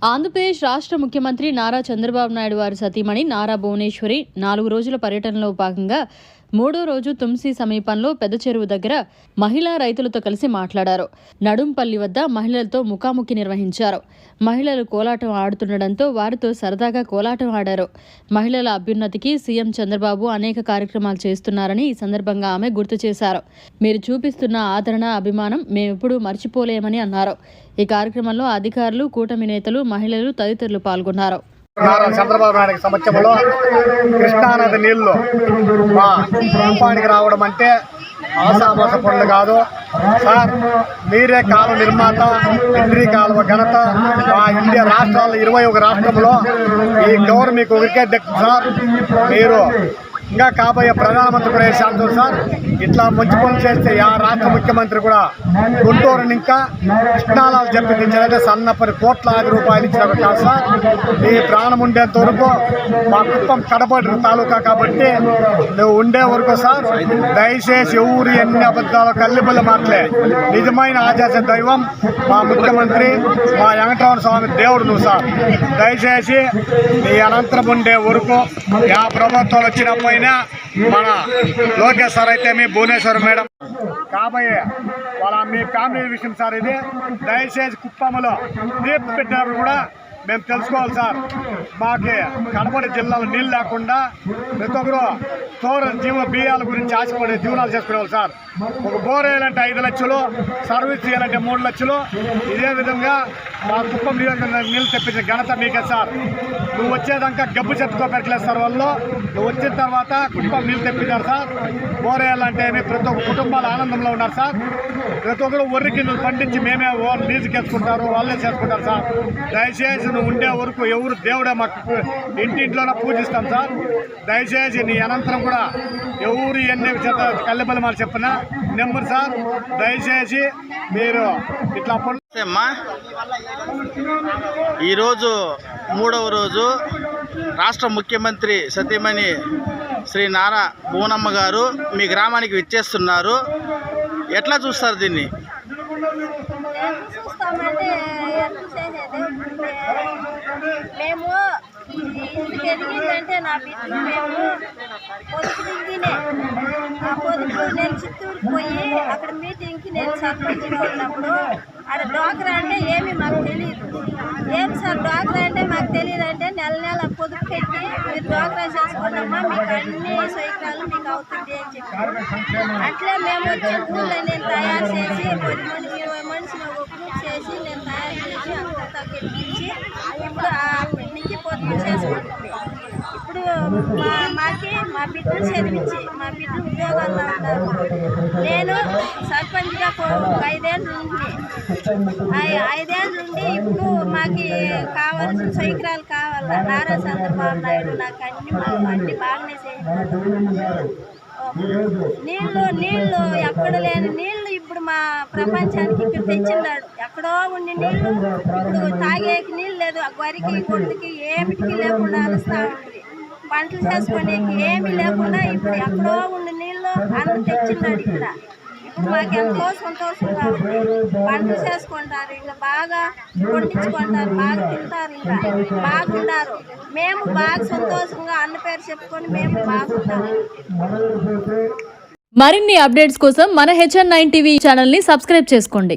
ఆంధ్రప్రదేశ్ రాష్ట్ర ముఖ్యమంత్రి నారా చంద్రబాబు నాయుడు వారి సతీమణి నారా భువనేశ్వరి 4 రోజుల పర్యటనలో భాగంగా 3వ రోజు తుమ్సి సమీపంలో పెద్ద చెరువు దగ్గర మహిళా రైతులతో కలిసి మాట్లాడారు. నడుంపల్లి వద్ద మహిళలతో ముఖాముఖి నిర్వహించారు. మహిళలు కోలాటం ఆడుతుండడంతో వారితో సరదాగా కోలాటం ఆడారు. మహిళల అభ్యున్నతికి సీఎం చంద్రబాబు అనేక కార్యక్రమాలు చేస్తున్నారని ఈ సందర్భంగా ఆమె గుర్తు చేశారు. మీరు చూపిస్తున్న ఆదరణ, అభిమానం మేమెప్పుడూ మర్చిపోలేమని అన్నారు. ఈ కార్యక్రమంలో అధికారులు, కూటమి నేతలు, మహిళలు తదితరులు పాల్గొన్నారు. చంద్రబాబు నాయుడు సమక్షంలో కృష్ణానది నీళ్లు మా కుటుంబానికి రావడం అంటే ఆశామాస పనులు కాదు సార్. మీరే కాలువ నిర్మాత, ఇంద్రీ కాలువ ఘనత మా ఇండియా రాష్ట్రాల్లో 21 రాష్ట్రంలో ఈ గవర్నమెంట్ మీకు ఒకరికే దక్కు సార్. మీరు ఇంకా కాబోయే ప్రధానమంత్రి కూడా శాంతం సార్. ఇట్లా మంచి పనులు చేస్తే ఆ రాష్ట్ర ముఖ్యమంత్రి కూడా గుంటూరుని ఇంకా కృష్ణాలాలు చెప్పించారంటే సన్నపని కోట్లాది రూపాయలు ఇచ్చిన కాదు సార్. మీ ప్రాణం ఉండేంత వరకు మా కుప్పం కడపడి తాలూకా కాబట్టి నువ్వు ఉండే వరకు సార్ దయచేసి ఎవరు ఎన్ని అబద్ధాలు కల్లిబల్ల మాటలే. నిజమైన ఆచార్య దైవం మా ముఖ్యమంత్రి, మా వెంకటరమణ స్వామి దేవుడు నువ్వు సార్. దయచేసి నీ అనంతరం ఉండే వరకు ఆ ప్రభుత్వాలు వచ్చినప్పుడు మన లోకేష్ సార్ అయితే మీ భువనేశ్వర్ మేడం కాబోయే వాళ్ళ మీ ఫ్యామిలీ విషయం సార్. ఇది దయచేసి కుప్పంలో దీప్ పెట్టినప్పుడు కూడా మేము తెలుసుకోవాలి సార్. మాకు కడపడి జిల్లాలో నీళ్ళు లేకుండా ప్రతి ఒక్కరు బియ్యాల గురించి ఆశపడే జీవనాలు చేసుకునేవాళ్ళు సార్. ఒక బోర్ వేయాలంటే 5 లక్షలు, సర్వీస్ చేయాలంటే 3 లక్షలు. ఇదే విధంగా మా కుప్పం నీళ్ళు తెప్పించిన ఘనత మీకే సార్. నువ్వు వచ్చేదాకా గబ్బు చెట్టుకో పెట్టలేదు సార్. వాళ్ళు నువ్వు వచ్చిన తర్వాత కుప్పం నీళ్ళు తెప్పించారు సార్. బోర్ వేయాలంటే ప్రతి ఒక్క కుటుంబాలు ఆనందంలో ఉన్నారు సార్. ప్రతి ఒక్కరు ఒర్రి కిందలు పండించి మేమే నీళ్ళు చేసుకుంటారు, వాళ్ళే చేసుకుంటారు సార్. దయచేసి నువ్వు ఉండే వరకు ఎవరు దేవుడే మాకు ఇంటింట్లోనే పూజిస్తాం సార్. దయచేసి నీ అనంతరం కూడా ఎవరు ఎన్ని కల్లెపల్లి మాట చెప్పినా నెంబర్ సార్. దయచేసి మీరు ఇట్లా అమ్మా. ఈరోజు 3వ రోజు రాష్ట్ర ముఖ్యమంత్రి సతీమణి శ్రీ నారా భువనమ్మ గారు మీ గ్రామానికి విచ్చేస్తున్నారు. ఎట్లా చూస్తారు దీన్ని? మేము ఇంటికి ఎదిగిందంటే నా బిడ్డలు మేము పొదుపు దిగినే ఆ పొదుపు నేను చిత్తూరుకి పోయి అక్కడ మీటింగ్కి నేను సర్పంచ్గా ఉన్నప్పుడు ఆడ డ్వాక్రా అంటే ఏమి మాకు తెలియదు. ఏం సార్ డ్వాక్రా అంటే మాకు తెలియదు అంటే నెల పొదుపు పెట్టి మీరు డ్వాక్రా చేసుకున్నామా మీకు అన్ని సౌకర్యాలు మీకు అవుతుంది అని చెప్పారు. అట్లే మేము వచ్చి ఊళ్ళో నేను తయారు చేసి 10 మంది 20 మనిషిని ఒక గ్రూప్ చేసి నేను తయారు చేసి అంతా గెలిపించి ఇప్పుడు అప్పటి నుంచి పొదుపు చేసుకుంటుంది. ఇప్పుడు మా బిడ్డలు చదివించి మా బిడ్డలు ఉద్యోగాల్లో ఉన్నారు. నేను సర్పంచ్గా 5 ఏళ్ళు ఉండి 5 ఏళ్ళు ఉండి ఇప్పుడు మాకు కావాల్సిన సౌకర్యాలు కావాలా. నారా చంద్రబాబు నాయుడు నాకు అన్ని బాగానే చేయాలి. నీళ్లు ఎక్కడ లేని నీళ్లు ఇప్పుడు మా ప్రపంచానికి ఇక్కడ తెచ్చిన్నాడు. ఎక్కడో ఉండి నీళ్లు ఇప్పుడు తాగేకి నీళ్ళు లేదు. వరికి కొట్టుకి ఏమిటికి లేకుండా అరుస్తూ ఉంటుంది. పంటలు చేసుకునేకి ఏమీ లేకుండా ఇప్పుడు ఎక్కడో ఉండి నీళ్లు అన్నం తెచ్చిన్నాడు. ఇక్కడ ఇప్పుడు మాకు ఎంతో సంతోషంగా ఉంది. పంటలు చేసుకుంటారు, ఇంకా బాగా పండించుకుంటారు, బాగా తింటారు, ఇంకా బాగుంటారు. మేము బాగా సంతోషంగా అన్న పేరు చెప్పుకొని మేము బాగుంటాము. మరిన్ని అప్డేట్స్ కోసం మన HN9 టీవీ ఛానల్ని సబ్స్క్రైబ్ చేసుకోండి.